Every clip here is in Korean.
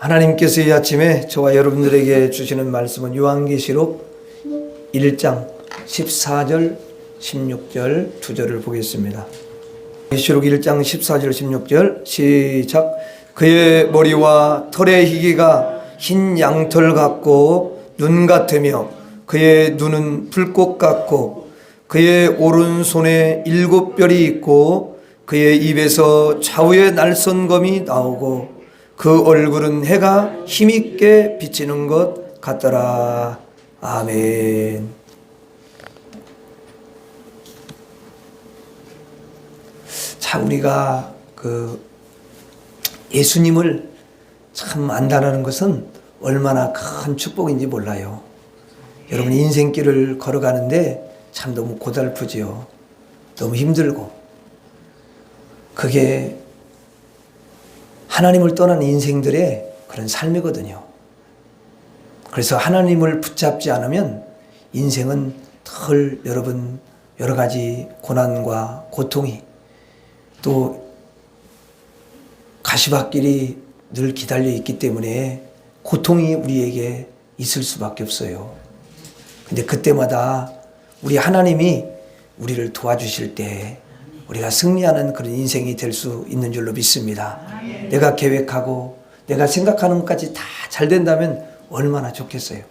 하나님께서 이 아침에 저와 여러분들에게 주시는 말씀은 요한계시록 1장 14절 16절 두 절을 보겠습니다. 계시록 1장 14절 16절 시작. 그의 머리와 털의 희기가 흰 양털 같고 눈 같으며 그의 눈은 불꽃 같고 그의 오른손에 7별이 있고 그의 입에서 좌우의 날선검이 나오고 그 얼굴은 해가 힘있게 비치는 것 같더라. 아멘. 자, 우리가 예수님을 참 안다는 것은 얼마나 큰 축복인지 몰라요. 여러분 인생길을 걸어가는데 참 너무 고달프지요. 너무 힘들고. 그게 하나님을 떠난 인생들의 그런 삶이거든요. 그래서 하나님을 붙잡지 않으면 인생은 늘 여러분 여러 가지 고난과 고통이 또 가시밭길이 늘 기다려 있기 때문에 고통이 우리에게 있을 수밖에 없어요. 근데 그때마다 우리 하나님이 우리를 도와주실 때 우리가 승리하는 그런 인생이 될 수 있는 줄로 믿습니다. 내가 계획하고 내가 생각하는 것까지 다 잘 된다면 얼마나 좋겠어요.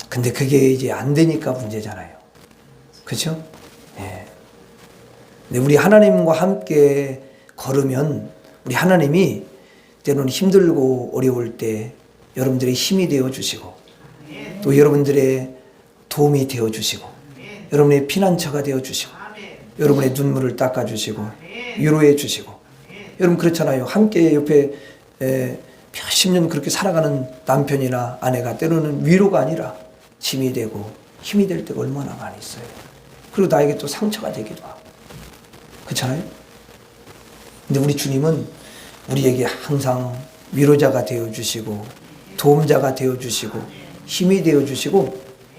근데 그게 이제 안 되니까 문제잖아요. 그렇죠? 네. 근데 우리 하나님과 함께 걸으면 우리 하나님이 때로는 힘들고 어려울 때 여러분들의 힘이 되어 주시고 또 여러분들의 도움이 되어 주시고 여러분의 피난처가 되어 주시고 여러분의 눈물을 닦아 주시고 위로해 주시고 여러분 그렇잖아요. 함께 옆에 몇십 년 그렇게 살아가는 남편이나 아내가 때로는 위로가 아니라 짐이 되고 힘이 될 때가 얼마나 많이 있어요. 그리고 나에게 또 상처가 되기도 하고 그렇잖아요. 근데 우리 주님은 우리에게 항상 위로자가 되어 주시고 도움자가 되어 주시고 힘이 되어 주시고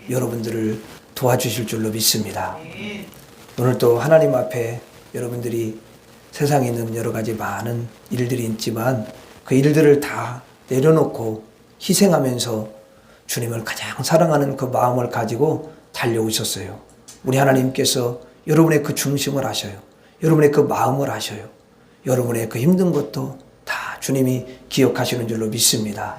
여러분들을 도와주실 줄로 믿습니다. 오늘 또 하나님 앞에 여러분들이 세상에 있는 여러 가지 많은 일들이 있지만 그 일들을 다 내려놓고 희생하면서 주님을 가장 사랑하는 그 마음을 가지고 달려오셨어요. 우리 하나님께서 여러분의 그 중심을 아셔요. 여러분의 그 마음을 아셔요. 여러분의 그 힘든 것도 다 주님이 기억하시는 줄로 믿습니다.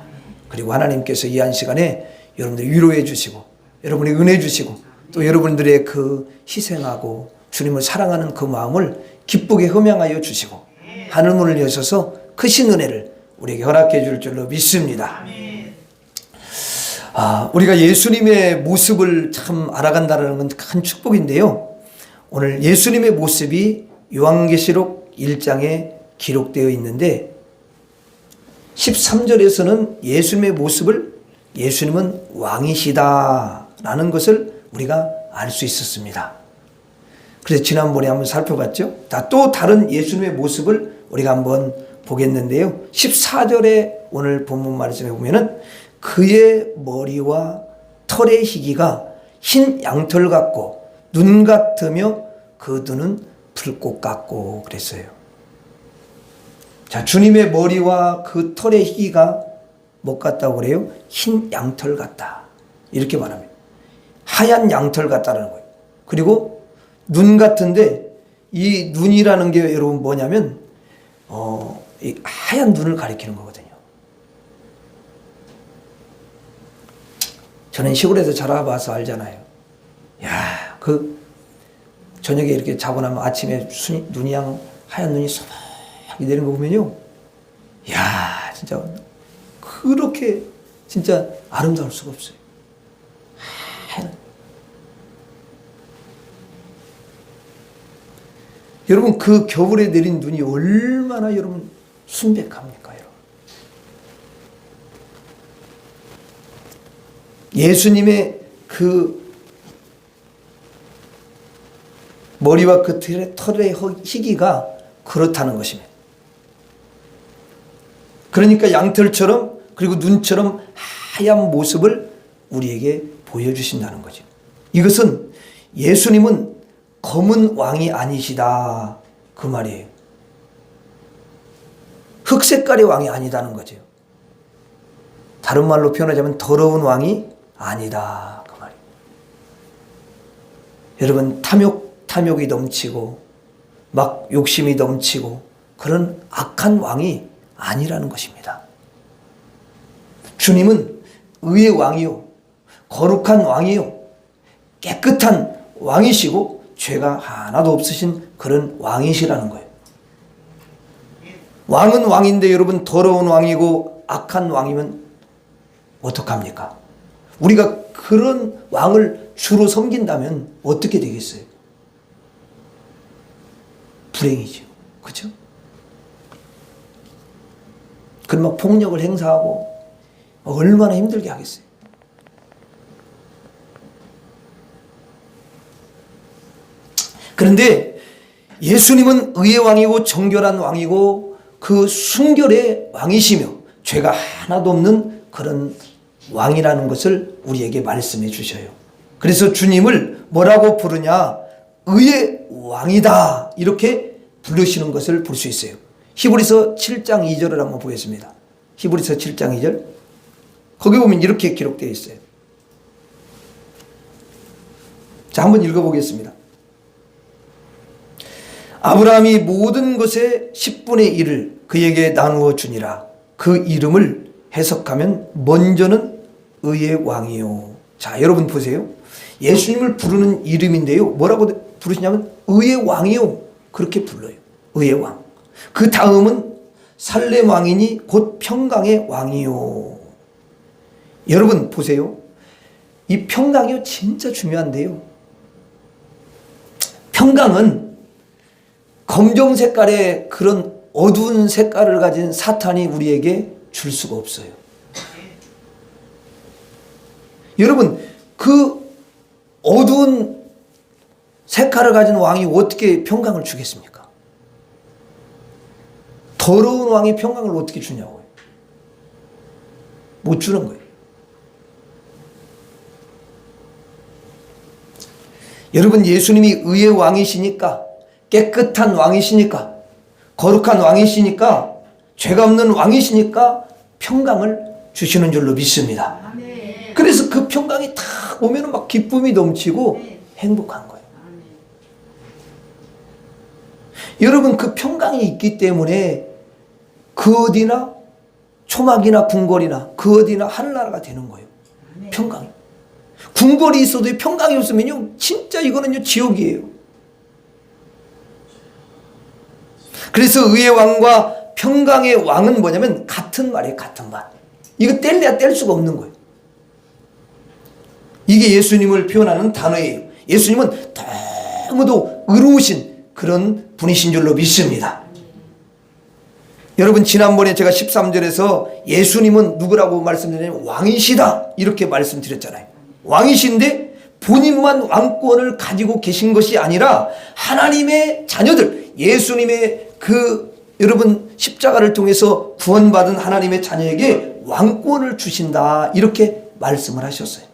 그리고 하나님께서 이 한 시간에 여러분들 위로해 주시고 여러분의 은혜 주시고 또 여러분들의 그 희생하고 주님을 사랑하는 그 마음을 기쁘게 흠양하여 주시고 하늘문을 여셔서 크신 은혜를 우리에게 허락해 줄 줄로 믿습니다. 우리가 예수님의 모습을 참 알아간다는 건 큰 축복인데요. 오늘 예수님의 모습이 요한계시록 1장에 기록되어 있는데 13절에서는 예수님의 모습을 예수님은 왕이시다라는 것을 우리가 알 수 있었습니다. 그래서 지난번에 한번 살펴봤죠. 또 다른 예수님의 모습을 우리가 한번 보겠는데요. 14절에 오늘 본문 말씀에 보면은 그의 머리와 털의 희기가 흰 양털 같고 눈 같으며 그 눈은 불꽃 같고 그랬어요. 자, 주님의 머리와 그 털의 희기가 뭐 같다고 그래요? 흰 양털 같다. 이렇게 말합니다. 하얀 양털 같다는 거예요. 그리고 눈 같은데 이 눈이라는 게 여러분 뭐냐면 이 하얀 눈을 가리키는 거거든요. 저는 시골에서 자라봐서 알잖아요. 야, 저녁에 이렇게 자고 나면 아침에 눈이 하얀 눈이 소박이 내리는 거 보면요. 야, 진짜 그렇게 진짜 아름다울 수가 없어요. 하얀. 여러분 그 겨울에 내린 눈이 얼마나 여러분 순백합니까, 여러분? 예수님의 그 머리와 그 털의 희기가 그렇다는 것입니다. 그러니까 양털처럼 그리고 눈처럼 하얀 모습을 우리에게 보여주신다는 거죠. 이것은 예수님은 검은 왕이 아니시다 그 말이에요. 흑 색깔의 왕이 아니다는 거죠. 다른 말로 표현하자면 더러운 왕이 아니다 그 말이에요. 여러분 탐욕이 넘치고 막 욕심이 넘치고 그런 악한 왕이 아니라는 것입니다. 주님은 의의 왕이요 거룩한 왕이요 깨끗한 왕이시고 죄가 하나도 없으신 그런 왕이시라는 거예요. 왕은 왕인데 여러분 더러운 왕이고 악한 왕이면 어떡합니까? 우리가 그런 왕을 주로 섬긴다면 어떻게 되겠어요? 불행이죠. 그렇죠? 그럼 막 폭력을 행사하고 얼마나 힘들게 하겠어요. 그런데 예수님은 의의 왕이고 정결한 왕이고 그 순결의 왕이시며 죄가 하나도 없는 그런 왕이라는 것을 우리에게 말씀해 주셔요. 그래서 주님을 뭐라고 부르냐? 의의 왕이다 이렇게 부르시는 것을 볼 수 있어요. 히브리서 7장 2절을 한번 보겠습니다. 히브리서 7장 2절 거기 보면 이렇게 기록되어 있어요. 자, 한번 읽어보겠습니다. 아브라함이 모든 것의 10분의 1을 그에게 나누어 주니라. 그 이름을 해석하면 먼저는 의의 왕이요. 자, 여러분 보세요. 예수님을 부르는 이름인데요. 뭐라고 부르시냐면 의의 왕이요. 그렇게 불러요. 의의 왕. 그 다음은 살렘 왕이니 곧 평강의 왕이요. 여러분 보세요. 이 평강이요 진짜 중요한데요. 평강은 검정 색깔의 그런 어두운 색깔을 가진 사탄이 우리에게 줄 수가 없어요. 여러분 그 어두운 색깔을 가진 왕이 어떻게 평강을 주겠습니까? 더러운 왕이 평강을 어떻게 주냐고요. 못 주는 거예요. 여러분 예수님이 의의 왕이시니까 깨끗한 왕이시니까 거룩한 왕이시니까 죄가 없는 왕이시니까 평강을 주시는 줄로 믿습니다. 아멘. 그래서 그 평강이 딱 오면 막 기쁨이 넘치고 행복한 거예요. 아멘. 여러분 그 평강이 있기 때문에 그 어디나 초막이나 궁궐이나 그 어디나 하늘나라가 되는 거예요. 아멘. 평강이. 궁궐이 있어도 평강이 없으면요 진짜 이거는요 지옥이에요. 그래서 의의 왕과 평강의 왕은 뭐냐면 같은 말이에요. 같은 말. 이거 뗄래야 뗄 수가 없는 거예요. 이게 예수님을 표현하는 단어예요. 예수님은 너무도 의로우신 그런 분이신 줄로 믿습니다. 여러분 지난번에 제가 13절에서 예수님은 누구라고 말씀드렸냐면 왕이시다 이렇게 말씀드렸잖아요. 왕이신데 본인만 왕권을 가지고 계신 것이 아니라 하나님의 자녀들 예수님의 그 여러분 십자가를 통해서 구원받은 하나님의 자녀에게 왕권을 주신다 이렇게 말씀을 하셨어요.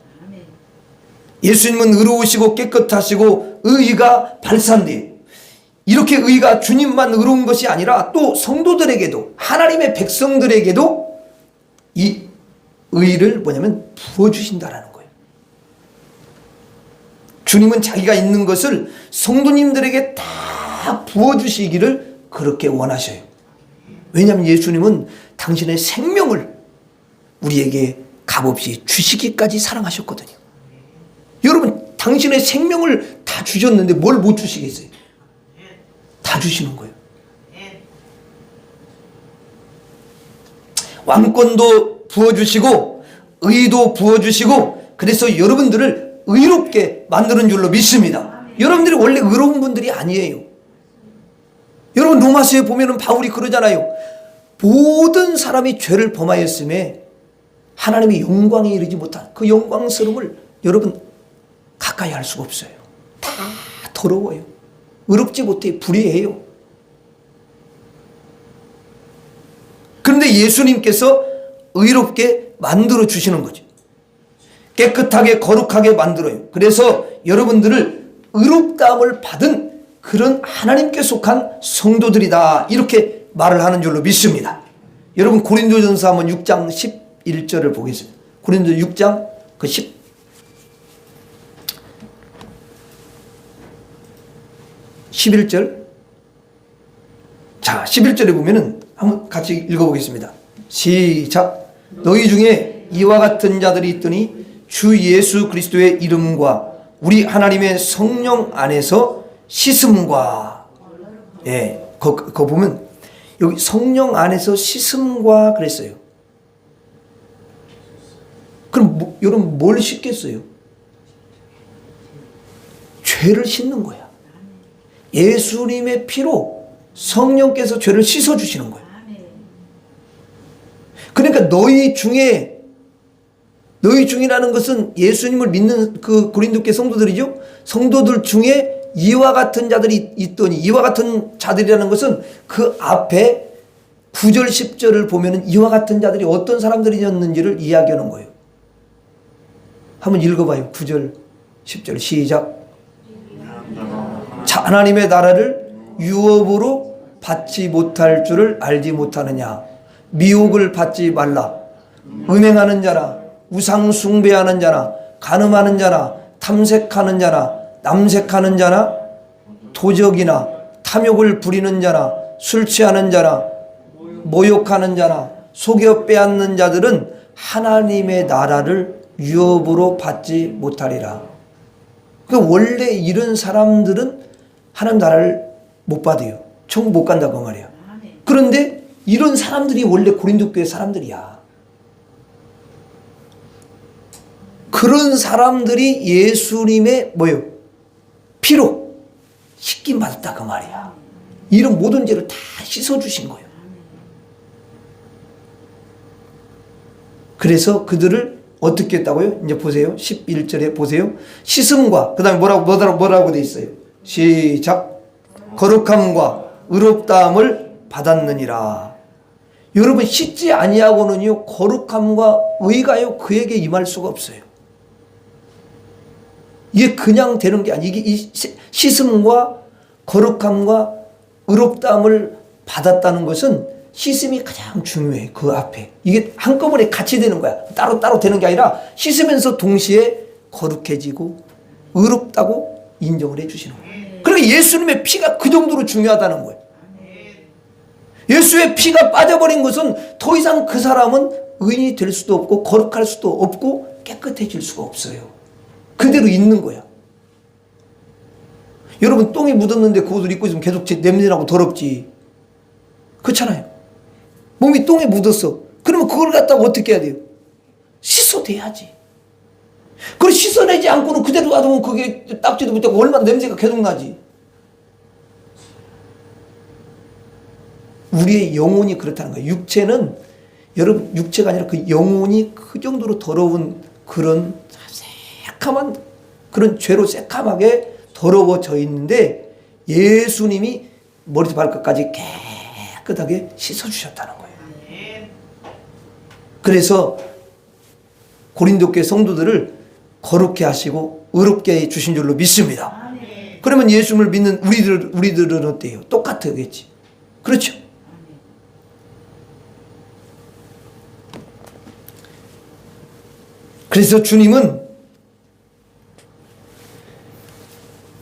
예수님은 의로우시고 깨끗하시고 의의가 발산돼요. 이렇게 의의가 주님만 의로운 것이 아니라 또 성도들에게도 하나님의 백성들에게도 이 의의를 뭐냐면 부어주신다라는 거예요. 주님은 자기가 있는 것을 성도님들에게 다 부어주시기를 그렇게 원하셔요. 왜냐하면 예수님은 당신의 생명을 우리에게 값없이 주시기까지 사랑하셨거든요. 여러분 당신의 생명을 다 주셨는데 뭘 못 주시겠어요? 다 주시는 거예요. 왕권도 부어주시고 의도 부어주시고 그래서 여러분들을 의롭게 만드는 줄로 믿습니다. 여러분들이 원래 의로운 분들이 아니에요. 여러분 로마서에 보면은 바울이 그러잖아요. 모든 사람이 죄를 범하였음에 하나님의 영광에 이르지 못한 그 영광스러움을 여러분 가까이 할 수가 없어요. 다 더러워요. 의롭지 못해 불의해요. 그런데 예수님께서 의롭게 만들어 주시는 거죠. 깨끗하게 거룩하게 만들어요. 그래서 여러분들을 의롭다함을 받은 그런 하나님께 속한 성도들이다 이렇게 말을 하는 줄로 믿습니다. 여러분 고린도전서 한번 6장 11절을 보겠습니다. 고린도 6장 그 11절. 자, 11절에 보면은 한번 같이 읽어보겠습니다. 시작. 너희 중에 이와 같은 자들이 있더니 주 예수 그리스도의 이름과 우리 하나님의 성령 안에서 씻음과, 예, 그거 보면 여기 성령 안에서 씻음과 그랬어요. 그럼 여러분 뭘 씻겠어요? 죄를 씻는 거야. 예수님의 피로 성령께서 죄를 씻어주시는 거예요. 그러니까 너희 중이라는 것은 예수님을 믿는 그 고린도교 성도들이죠. 성도들 중에 이와 같은 자들이 있더니, 이와 같은 자들이라는 것은 그 앞에 9절 10절을 보면은 이와 같은 자들이 어떤 사람들이었는지를 이야기하는 거예요. 한번 읽어봐요. 9절 10절 시작. 하나님의 나라를 유업으로 받지 못할 줄을 알지 못하느냐. 미혹을 받지 말라. 음행하는 자나 우상 숭배하는 자나 간음하는 자나 탐색하는 자나 남색하는 자나 도적이나 탐욕을 부리는 자나 술 취하는 자나 모욕하는 자나 속여 빼앗는 자들은 하나님의 나라를 유업으로 받지 못하리라. 그 원래 이런 사람들은 하나님 나라를 못 받아요. 천국 못 간다고 말이야. 그런데 이런 사람들이 원래 고린도 교회 사람들이야. 그런 사람들이 예수님의 뭐요? 피로 씻김 받았다 그 말이야. 이런 모든 죄를 다 씻어주신 거예요. 그래서 그들을 어떻게 했다고요? 이제 보세요. 11절에 보세요. 씻음과 그 다음에 뭐라고 돼 있어요? 시작. 거룩함과 의롭다함을 받았느니라. 여러분 씻지 아니하고는요 거룩함과 의가요 그에게 임할 수가 없어요. 이게 그냥 되는 게 아니에요. 이게 씻음과 거룩함과 의롭다함을 받았다는 것은 씻음이 가장 중요해. 그 앞에 이게 한꺼번에 같이 되는 거야. 따로따로 되는 게 아니라 씻으면서 동시에 거룩해지고 의롭다고 인정을 해 주시는 거예요. 그러니까 예수님의 피가 그 정도로 중요하다는 거예요. 예수의 피가 빠져버린 것은 더 이상 그 사람은 의인이 될 수도 없고 거룩할 수도 없고 깨끗해질 수가 없어요. 그대로 있는 거야. 여러분 똥이 묻었는데 그 옷을 입고 있으면 계속 냄새나고 더럽지. 그렇잖아요. 몸이 똥에 묻었어. 그러면 그걸 갖다가 어떻게 해야 돼요? 씻어내야지. 그걸 씻어내지 않고는 그대로 놔두면 그게 닦지도 못하고 얼마나 냄새가 계속 나지. 우리의 영혼이 그렇다는 거예요. 육체는 여러분 육체가 아니라 그 영혼이 그 정도로 더러운 그런 새카만 그런 죄로 새카맣게 더러워져 있는데 예수님이 머리부터 발끝까지 깨끗하게 씻어주셨다는 거예요. 그래서 고린도 교회 성도들을 거룩해 하시고 의롭게 해 주신 줄로 믿습니다. 그러면 예수님을 믿는 우리들은 어때요? 똑같겠지. 그렇죠? 그래서 주님은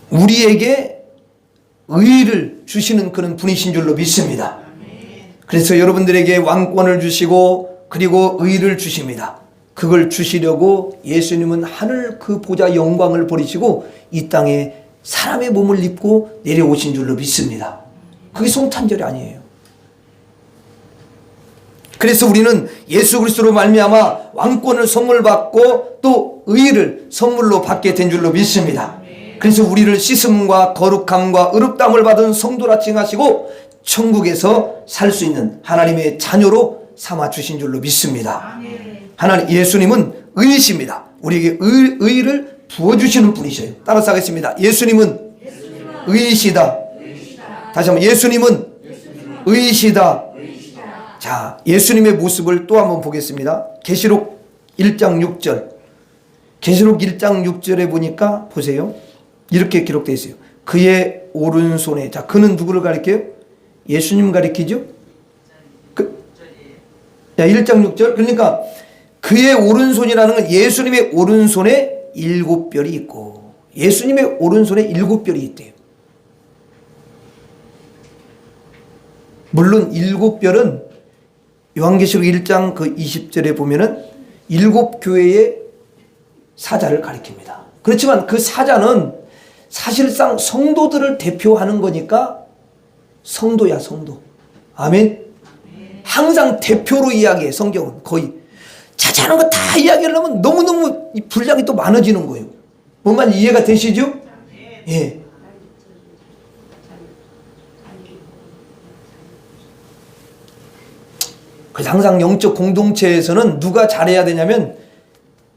우리에게 의를 주시는 그런 분이신 줄로 믿습니다. 그래서 여러분들에게 왕권을 주시고 그리고 의를 주십니다. 그걸 주시려고 예수님은 하늘 그 보좌 영광을 버리시고 이 땅에 사람의 몸을 입고 내려오신 줄로 믿습니다. 그게 성탄절이 아니에요. 그래서 우리는 예수 그리스도로 말미암아 왕권을 선물 받고 또 의를 선물로 받게 된 줄로 믿습니다. 그래서 우리를 씻음과 거룩함과 의롭다함을 받은 성도라 칭하시고 천국에서 살 수 있는 하나님의 자녀로 삼아 주신 줄로 믿습니다. 하나님 예수님은 의이십니다. 우리에게 의를 부어주시는 분이셔요. 따라서 하겠습니다. 예수님은 의이시다. 다시 한번 예수님은 의이시다. 자, 예수님의 모습을 또 한번 보겠습니다. 계시록 1장 6절. 계시록 1장 6절에 보니까 보세요. 이렇게 기록되어 있어요. 그의 오른손에, 자, 그는 누구를 가리켜요? 예수님 가리키죠? 자, 1장 6절. 그러니까 그의 오른손이라는 건 예수님의 오른손에 7별이 있고 예수님의 오른손에 7별이 있대요. 물론 7별은 요한계시록 1장 그 20절에 보면은 7교회의 사자를 가리킵니다. 그렇지만 그 사자는 사실상 성도들을 대표하는 거니까 성도야, 성도. 아멘. 항상 대표로 이야기해, 성경은. 거의 자세한 거 다 이야기하려면 너무너무 분량이 또 많아지는 거예요. 뭔 말인지 이해가 되시죠? 예. 그래서 항상 영적 공동체에서는 누가 잘해야 되냐면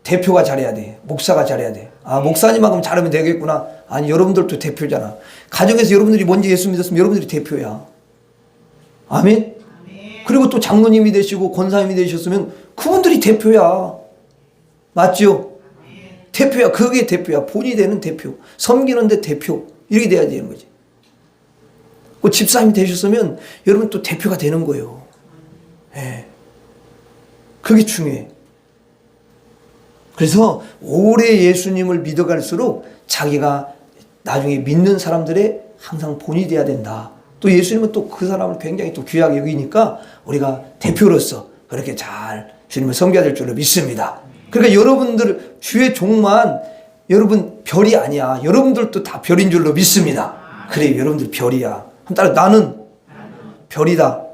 대표가 잘해야 돼. 목사가 잘해야 돼. 아, 목사님만큼 잘하면 되겠구나. 아니, 여러분들도 대표잖아. 가정에서 여러분들이 먼저 예수 믿었으면 여러분들이 대표야. 아멘? 그리고 또 장로님이 되시고 권사님이 되셨으면 그분들이 대표야. 맞죠? 대표야. 그게 대표야. 본이 되는 대표. 섬기는데 대표. 이렇게 돼야 되는 거지. 그 집사님이 되셨으면 여러분 또 대표가 되는 거예요. 예. 그게 중요해. 그래서 오래 예수님을 믿어갈수록 자기가 나중에 믿는 사람들의 항상 본이 돼야 된다. 또 예수님은 또 그 사람을 굉장히 또 귀하게 여기니까 우리가 대표로서 그렇게 잘 주님을 섬겨야 될 줄로 믿습니다. 그러니까 여러분들 주의 종만 여러분 별이 아니야. 여러분들도 다 별인 줄로 믿습니다. 그래, 여러분들 별이야. 따라 나는 별이다.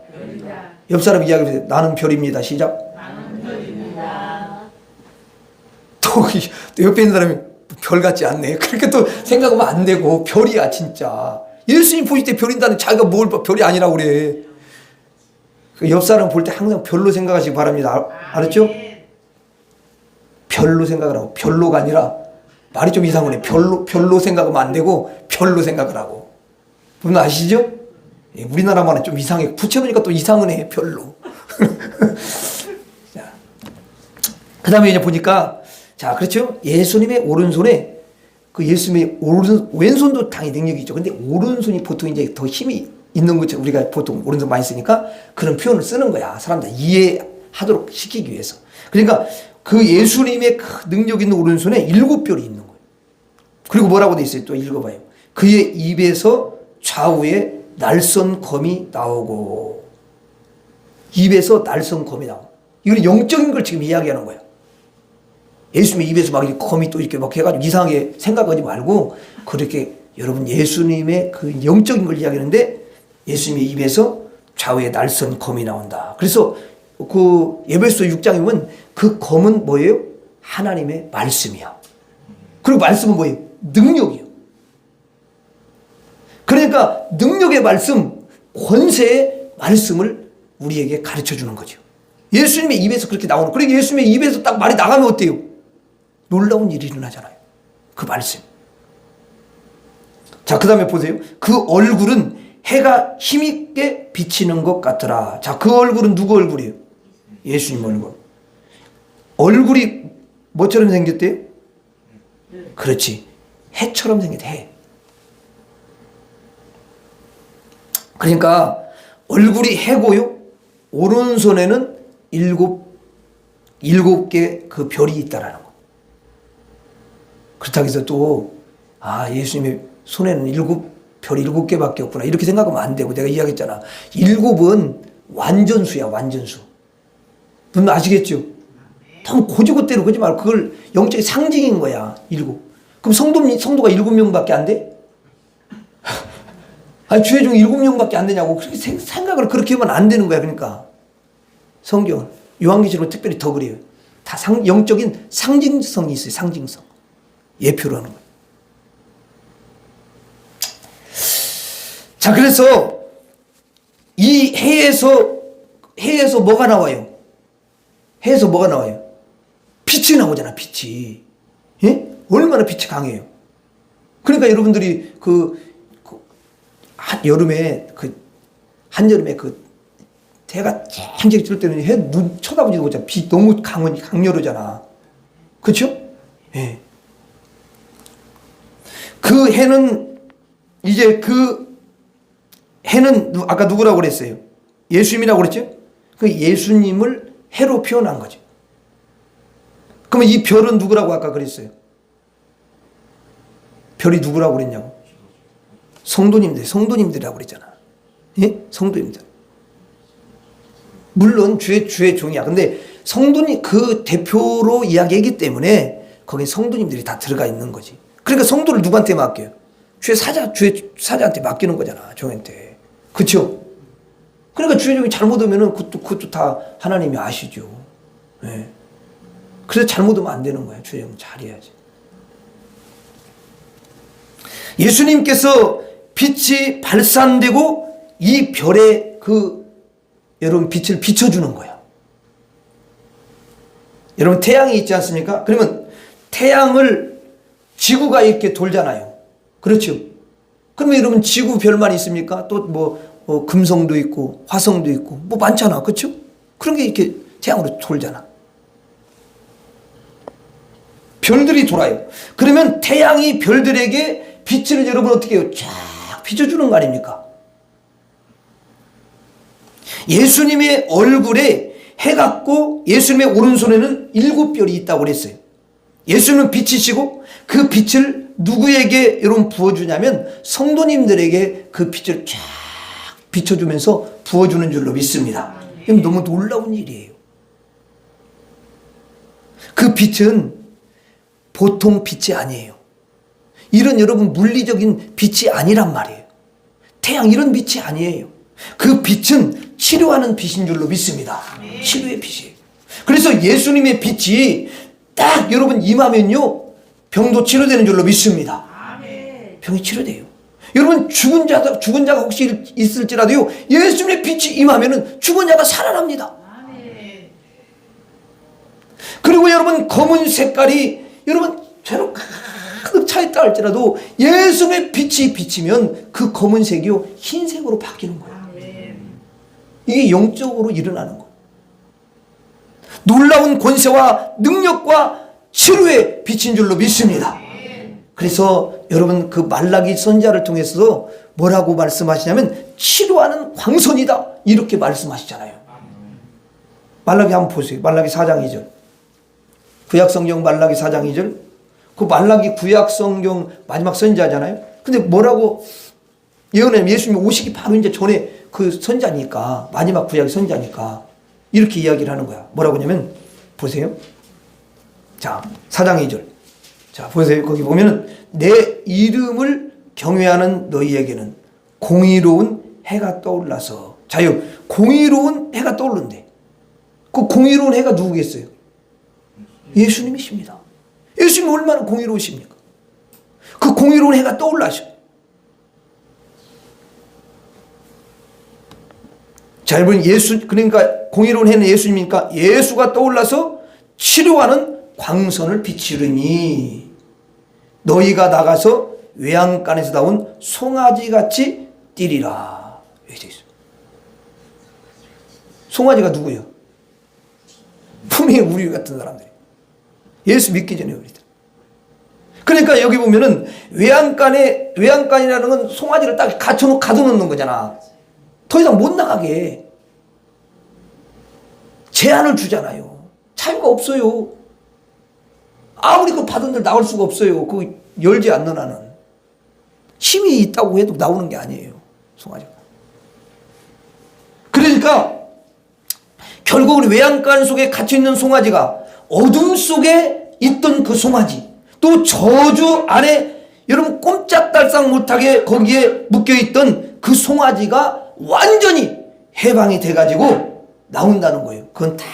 옆 사람 이야기해보세요. 나는 별입니다. 시작. 나는 별입니다. 또 옆에 있는 사람이 별 같지 않네. 그렇게 또 생각하면 안 되고 별이야 진짜. 예수님 보실 때 별인다는 자기가 뭘 별이 아니라고 그래. 옆 사람 볼 때 항상 별로 생각하시기 바랍니다. 알았죠? 별로 생각을 하고 별로가 아니라 말이 좀 이상하네. 별로 생각하면 안 되고 별로 생각을 하고. 여러분 아시죠? 우리나라 말은 좀 이상해. 붙여놓으니까 또 이상하네. 별로. 자, 그 다음에 이제 보니까 자, 그렇죠? 예수님의 오른손에 그 예수님의 왼손도 당연히 능력이 있죠. 근데 오른손이 보통 이제 더 힘이 있는 거죠. 우리가 보통 오른손 많이 쓰니까 그런 표현을 쓰는 거야. 사람들 이해하도록 시키기 위해서. 그러니까 그 예수님의 그 능력 있는 오른손에 7별이 있는 거예요. 그리고 뭐라고 돼 있어요? 또 읽어봐요. 그의 입에서 좌우에 날선 검이 나오고, 입에서 날선 검이 나오고. 이건 영적인 걸 지금 이야기하는 거야. 예수님의 입에서 막 검이 또 이렇게 막 해가지고 이상하게 생각하지 말고, 그렇게 여러분 예수님의 그 영적인 걸 이야기하는데, 예수님의 입에서 좌우에 날선 검이 나온다. 그래서 그 에베소 6장에 보면 그 검은 뭐예요? 하나님의 말씀이야. 그리고 말씀은 뭐예요? 능력이요. 그러니까 능력의 말씀, 권세의 말씀을 우리에게 가르쳐 주는 거죠. 예수님의 입에서 그렇게 나오는. 그러니까 예수님의 입에서 딱 말이 나가면 어때요? 놀라운 일이 일어나잖아요. 그 말씀. 자, 그 다음에 보세요. 그 얼굴은 해가 힘있게 비치는 것 같더라. 자, 그 얼굴은 누구 얼굴이에요? 예수님 얼굴. 얼굴이 뭐처럼 생겼대요? 그렇지. 해처럼 생겼대. 해. 그러니까 얼굴이 해고요. 오른손에는 일곱 개 그 별이 있다라는 거. 그렇다고 해서 또 예수님의 손에는 별이 7개밖에 없구나 이렇게 생각하면 안 되고, 내가 이야기했잖아. 7은 완전수야. 완전수. 넌 아시겠죠? 너무 고지고대로 그러지 말고 그걸 영적인 상징인 거야. 7. 그럼 성도가 7명밖에 안 돼? 아니, 주의 종 7명밖에 안 되냐고. 그렇게 생각을 그렇게 하면 안 되는 거야. 그러니까 성경은 요한계시록은 특별히 더 그래요. 다 영적인 상징성이 있어요. 상징성. 예표로 하는 거예요. 자, 그래서 이 해에서 뭐가 나와요? 해에서 뭐가 나와요? 빛이 나오잖아. 빛이. 예? 얼마나 빛이 강해요. 그러니까 여러분들이 한여름에 해가 쨍쨍 뜰 때는 해 눈 쳐다보지도 못하잖아. 빛 너무 강렬하잖아. 그렇죠? 예. 그 해는 아까 누구라고 그랬어요? 예수님이라고 그랬죠? 그 예수님을 해로 표현한 거죠. 그러면 이 별은 누구라고 아까 그랬어요? 별이 누구라고 그랬냐고? 성도님들이라고 그랬잖아. 예? 성도님들. 물론 주의 종이야. 근데 성도님 그 대표로 이야기하기 때문에 거기 성도님들이 다 들어가 있는 거지. 그러니까 성도를 누구한테 맡겨요? 주의 사자한테 맡기는 거잖아. 종한테. 그렇죠? 그러니까 주의 종이 잘못하면은 그것도 다 하나님이 아시죠. 예. 그래서 잘못하면 안 되는 거야. 주의 종 잘해야지. 예수님께서 빛이 발산되고 이 별에 여러분 빛을 비춰주는 거예요. 여러분 태양이 있지 않습니까? 그러면 태양을 지구가 이렇게 돌잖아요. 그렇죠? 그러면 여러분 지구 별만 있습니까? 또 금성도 있고 화성도 있고 뭐 많잖아. 그렇죠? 그런 게 이렇게 태양으로 돌잖아. 별들이 돌아요. 그러면 태양이 별들에게 빛을 여러분 어떻게 해요? 쫙 비춰주는 거 아닙니까? 예수님의 얼굴에 해 같고 예수님의 오른손에는 7별이 있다고 그랬어요. 예수님은 빛이시고 그 빛을 누구에게 여러분 부어주냐면 성도님들에게 그 빛을 쫙 비춰주면서 부어주는 줄로 믿습니다. 이건 너무 놀라운 일이에요. 그 빛은 보통 빛이 아니에요. 이런 여러분 물리적인 빛이 아니란 말이에요. 태양 이런 빛이 아니에요. 그 빛은 치료하는 빛인 줄로 믿습니다. 치료의 빛이에요. 그래서 예수님의 빛이 딱 여러분 임하면요 병도 치료되는 줄로 믿습니다. 병이 치료돼요. 여러분 죽은 자가 혹시 있을지라도요 예수님의 빛이 임하면은 죽은 자가 살아납니다. 그리고 여러분 검은 색깔이 여러분 죄로 가득 차 있다 할지라도 예수님의 빛이 비치면 그 검은색이요 흰색으로 바뀌는 거예요. 이게 영적으로 일어나는 거예요. 놀라운 권세와 능력과 치료의 빛인 줄로 믿습니다. 그래서 여러분 그 말라기 선지자를 통해서 뭐라고 말씀하시냐면 치료하는 광선이다 이렇게 말씀하시잖아요. 말라기 한번 보세요. 말라기 4장 2절. 구약성경 말라기 4장 2절. 그 말라기 구약성경 마지막 선지자잖아요. 근데 뭐라고 예언하면 예수님이 오시기 바로 이제 전에 그 선지자니까 마지막 구약의 선지자니까 이렇게 이야기를 하는 거야. 뭐라고 하냐면 보세요. 자 4장 2절. 자 보세요. 거기 보면은 내 이름을 경외하는 너희에게는 공의로운 해가 떠올라서 자유 공의로운 해가 떠오른대. 그 공의로운 해가 누구겠어요? 예수님이십니다. 예수님이 얼마나 공의로우십니까? 그 공의로운 해가 떠올라셔. 자, 여러분 그러니까 공의로운 해는 예수님이니까 예수가 떠올라서 치료하는 광선을 비추르니 너희가 나가서 외양간에서 나온 송아지같이 뛰리라. 여기 있어요. 송아지가 누구예요? 분명히 우리 같은 사람들이. 예수 믿기 전에 우리들. 그러니까 여기 보면은 외양간이라는 건 송아지를 딱 가둬놓는 거잖아. 더 이상 못 나가게 제한을 주잖아요. 자유가 없어요. 아무리 그 받은 들 나올 수가 없어요. 그 열지 않는 한은 힘이 있다고 해도 나오는 게 아니에요. 송아지가. 그러니까 결국은 외양간 속에 갇혀있는 송아지가 어둠 속에 있던 그 송아지 또 저주 안에 여러분 꼼짝달싹 못하게 거기에 묶여있던 그 송아지가 완전히 해방이 돼가지고 나온다는 거예요. 그건 다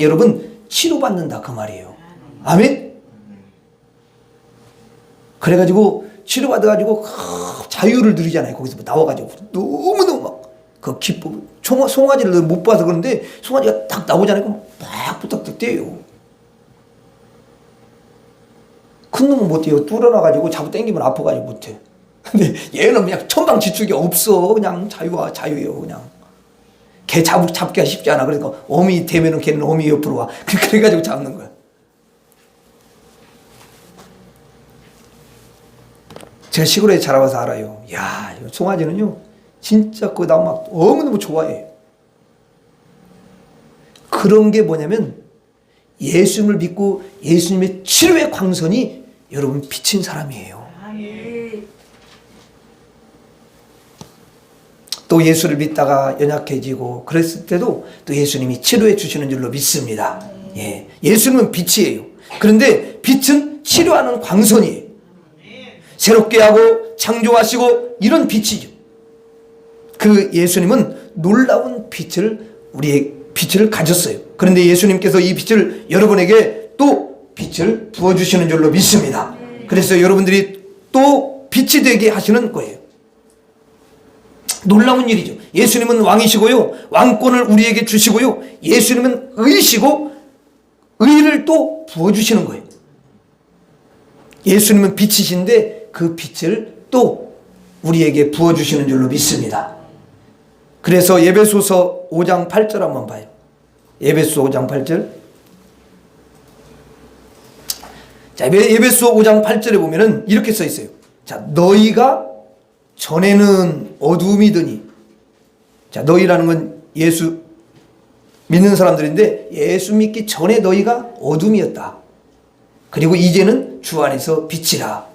여러분 치료받는다 그 말이에요. 아멘. 그래가지고 치료받아가지고 자유를 누리잖아요. 거기서 나와가지고 너무너무 막 그 기뻐. 송아지를 못 봐서 그런데 송아지가 딱 나오잖아요. 그럼 막 부탁부탁 떼요. 큰 놈은 못해요. 뚫어놔가지고 자꾸 땡기면 아파가지고 못해. 근데 얘는 그냥 천방지축이 없어. 그냥 자유예요. 그냥 개 잡기가 쉽지 않아. 그러니까 어미 되면은 걔는 어미 옆으로 와. 그래가지고 잡는 거야. 제가 시골에 자라와서 알아요. 야, 송아지는요, 진짜 그 나 막 너무너무 좋아해요. 그런 게 뭐냐면 예수님을 믿고 예수님의 치료의 광선이 여러분 비친 사람이에요. 또 예수를 믿다가 연약해지고 그랬을 때도 또 예수님이 치료해 주시는 줄로 믿습니다. 예, 예수님은 빛이에요. 그런데 빛은 치료하는 광선이에요. 새롭게 하고 창조하시고 이런 빛이죠. 그 예수님은 놀라운 우리의 빛을 가졌어요. 그런데 예수님께서 이 빛을 여러분에게 또 빛을 부어주시는 줄로 믿습니다. 그래서 여러분들이 또 빛이 되게 하시는 거예요. 놀라운 일이죠. 예수님은 왕이시고요, 왕권을 우리에게 주시고요, 예수님은 의시고 의를 또 부어주시는 거예요. 예수님은 빛이신데 그 빛을 또 우리에게 부어주시는 줄로 믿습니다. 그래서 에베소서 5장 8절 한번 봐요. 에베소 5장 8절. 자, 에베소 5장 8절에 보면은 이렇게 써 있어요. 자, 너희가 전에는 어둠이더니, 자, 너희라는 건 예수 믿는 사람들인데 예수 믿기 전에 너희가 어둠이었다. 그리고 이제는 주 안에서 빛이라.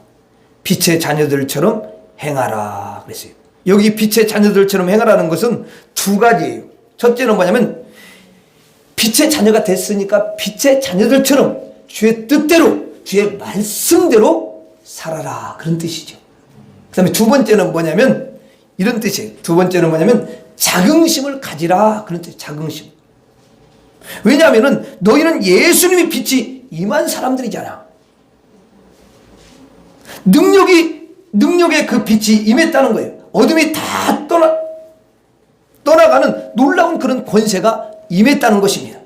빛의 자녀들처럼 행하라 그랬어요. 여기 빛의 자녀들처럼 행하라는 것은 두 가지예요. 첫째는 뭐냐면 빛의 자녀가 됐으니까 빛의 자녀들처럼 주의 뜻대로 주의 말씀대로 살아라 그런 뜻이죠. 그 다음에 두 번째는 뭐냐면 이런 뜻이에요. 두 번째는 뭐냐면 자긍심을 가지라 그런 뜻이에요. 자긍심. 왜냐하면 너희는 예수님의 빛이 임한 사람들이잖아. 능력의 그 빛이 임했다는 거예요. 어둠이 다 떠나가는 놀라운 그런 권세가 임했다는 것입니다.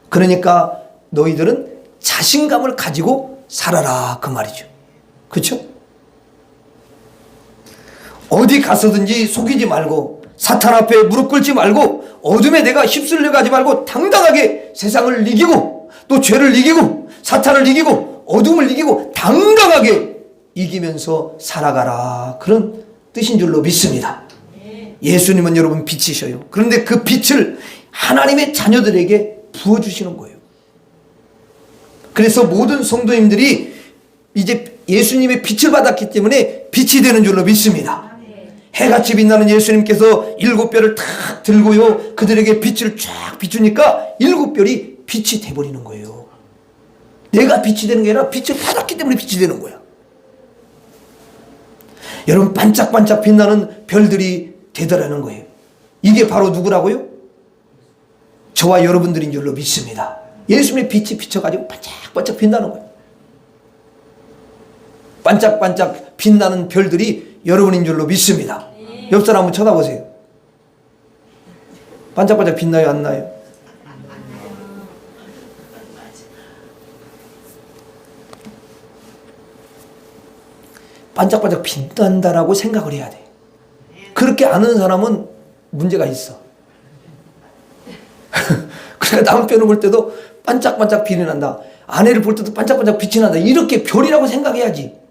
그러니까 너희들은 자신감을 가지고 살아라 그 말이죠. 그렇죠? 어디 가서든지 속이지 말고 사탄 앞에 무릎 꿇지 말고 어둠에 내가 휩쓸려 가지 말고 당당하게 세상을 이기고 또 죄를 이기고 사탄을 이기고 어둠을 이기고 당당하게 이기면서 살아가라 그런 뜻인 줄로 믿습니다. 예수님은 여러분 빛이셔요. 그런데 그 빛을 하나님의 자녀들에게 부어주시는 거예요. 그래서 모든 성도님들이 이제 예수님의 빛을 받았기 때문에 빛이 되는 줄로 믿습니다. 해같이 빛나는 예수님께서 7별을 탁 들고요, 그들에게 빛을 쫙 비추니까 7별이 빛이 돼버리는 거예요. 내가 빛이 되는 게 아니라 빛을 받았기 때문에 빛이 되는 거야. 여러분, 반짝반짝 빛나는 별들이 되더라는 거예요. 이게 바로 누구라고요? 저와 여러분들인 줄로 믿습니다. 예수님의 빛이 비춰가지고 반짝반짝 빛나는 거예요. 반짝반짝 빛나는 별들이 여러분인 줄로 믿습니다. 옆 사람 한번 쳐다보세요. 반짝반짝 빛나요, 안 나요? 반짝반짝 빛난다라고 생각을 해야 돼. 그렇게 아는 사람은 문제가 있어. 그러니까 남편을 볼 때도 반짝반짝 빛이 난다. 아내를 볼 때도 반짝반짝 빛이 난다. 이렇게 별이라고 생각해야지.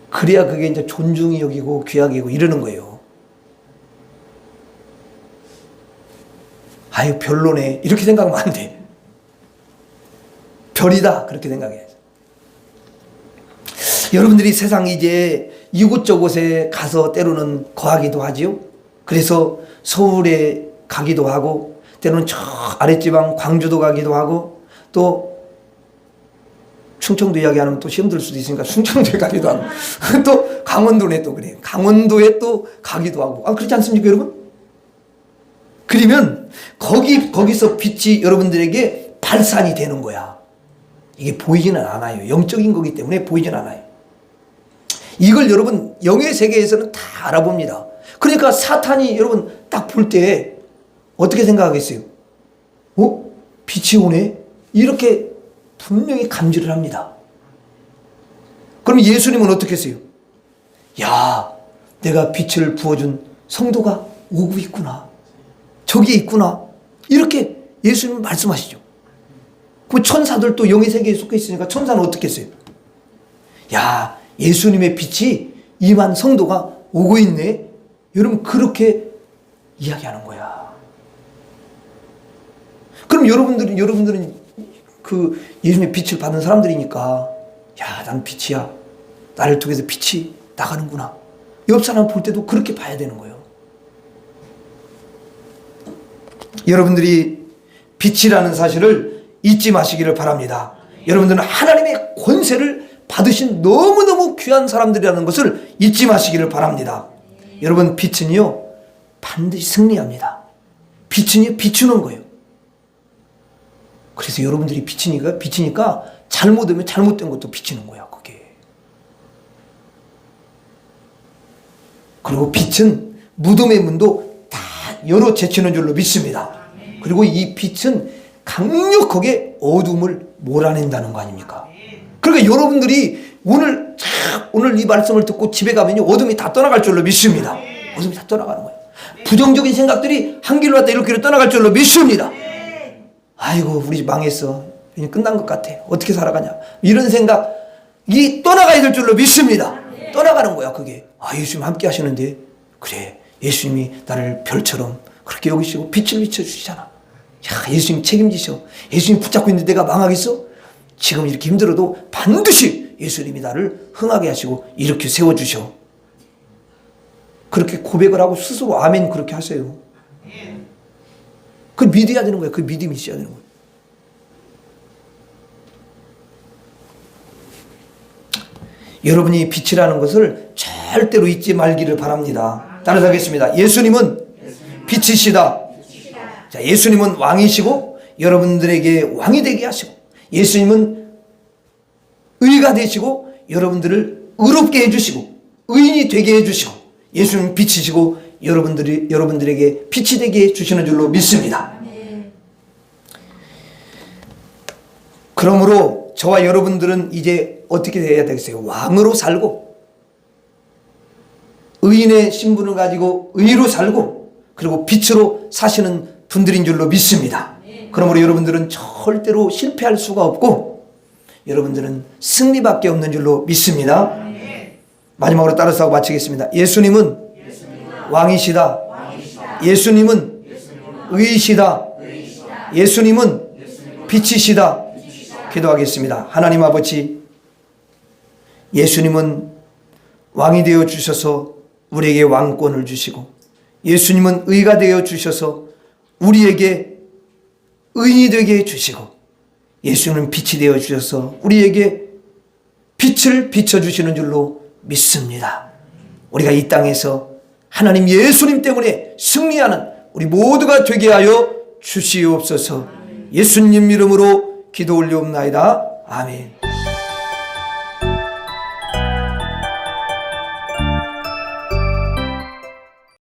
그래야 그게 이제 존중이 여기고 귀하게고 이러는 거예요. 아유, 별로네. 이렇게 생각하면 안 돼. 별이다. 그렇게 생각해야지. 여러분들이 세상 이제 이곳저곳에 가서 때로는 거하기도 하지요. 그래서 서울에 가기도 하고, 때로는 저 아랫지방 광주도 가기도 하고, 또 충청도 이야기하면 또 시험 들 수도 있으니까 충청도에 가기도 하고, 또 강원도에 또 그래요. 강원도에 또 가기도 하고. 아, 그렇지 않습니까, 여러분? 그러면 거기서 빛이 여러분들에게 발산이 되는 거야. 이게 보이지는 않아요. 영적인 거기 때문에 보이지는 않아요. 이걸 여러분 영의 세계에서는 다 알아봅니다. 그러니까 사탄이 여러분 딱 볼 때 어떻게 생각하겠어요? 빛이 오네? 이렇게 분명히 감지를 합니다. 그럼 예수님은 어떻게 했어요? 야, 내가 빛을 부어준 성도가 오고 있구나. 저기에 있구나. 이렇게 예수님은 말씀하시죠. 그럼 천사들도 영의 세계에 속해 있으니까 천사는 어떻게 했어요? 야, 예수님의 빛이 임한 성도가 오고 있네. 여러분, 그렇게 이야기하는 거야. 그럼 여러분들은 그 예수님의 빛을 받은 사람들이니까, 야, 난 빛이야. 나를 통해서 빛이 나가는구나. 옆 사람 볼 때도 그렇게 봐야 되는 거예요. 여러분들이 빛이라는 사실을 잊지 마시기를 바랍니다. 여러분들은 하나님의 권세를 받으신 너무너무 귀한 사람들이라는 것을 잊지 마시기를 바랍니다. 여러분, 빛은요 반드시 승리합니다. 빛은요 비추는 거예요. 그래서 여러분들이 비치니까 잘못하면 잘못된 것도 비치는 거야, 그게. 그리고 빛은 무덤의 문도 다 열어 제치는 줄로 믿습니다. 그리고 이 빛은 강력하게 어둠을 몰아낸다는 거 아닙니까? 그러니까 여러분들이 오늘 이 말씀을 듣고 집에 가면요 어둠이 다 떠나갈 줄로 믿습니다. 어둠이 다 떠나가는 거예요. 부정적인 생각들이 한 길로 왔다 이렇게 떠나갈 줄로 믿습니다. 아이고, 우리 집 망했어. 그냥 끝난 것 같아. 어떻게 살아가냐. 이런 생각이 떠나가야 될 줄로 믿습니다. 떠나가는 거야, 그게. 아, 예수님 함께 하시는데, 그래, 예수님이 나를 별처럼 그렇게 여기시고 빛을 비춰주시잖아. 야, 예수님 책임지셔. 예수님 붙잡고 있는데 내가 망하겠어? 지금 이렇게 힘들어도 반드시 예수님이 나를 흥하게 하시고 이렇게 세워주셔. 그렇게 고백을 하고 스스로 아멘 그렇게 하세요. 그 믿어야 되는 거예요. 그 믿음이 있어야 되는 거예요. 여러분이 빛이라는 것을 절대로 잊지 말기를 바랍니다. 따라서 하겠습니다. 예수님은 빛이시다. 자, 예수님은 왕이시고 여러분들에게 왕이 되게 하시고, 예수님은 의가 되시고 여러분들을 의롭게 해주시고 의인이 되게 해주시고, 예수님은 빛이시고 여러분들에게 빛이 되게 해주시는 줄로 믿습니다. 그러므로 저와 여러분들은 이제 어떻게 해야 되겠어요? 왕으로 살고 의인의 신분을 가지고 의로 살고 그리고 빛으로 사시는 분들인 줄로 믿습니다. 그러므로 여러분들은 절대로 실패할 수가 없고 여러분들은 승리밖에 없는 줄로 믿습니다. 마지막으로 따라서 하고 마치겠습니다. 예수님은 왕이시다. 예수님은 의이시다. 예수님은 빛이시다. 기도하겠습니다. 하나님 아버지, 예수님은 왕이 되어 주셔서 우리에게 왕권을 주시고, 예수님은 의가 되어 주셔서 우리에게 의인이 되게 해주시고, 예수님은 빛이 되어 주셔서 우리에게 빛을 비춰주시는 줄로 믿습니다. 우리가 이 땅에서 하나님 예수님 때문에 승리하는 우리 모두가 되게 하여 주시옵소서. 예수님 이름으로 기도 올리옵나이다. 아멘.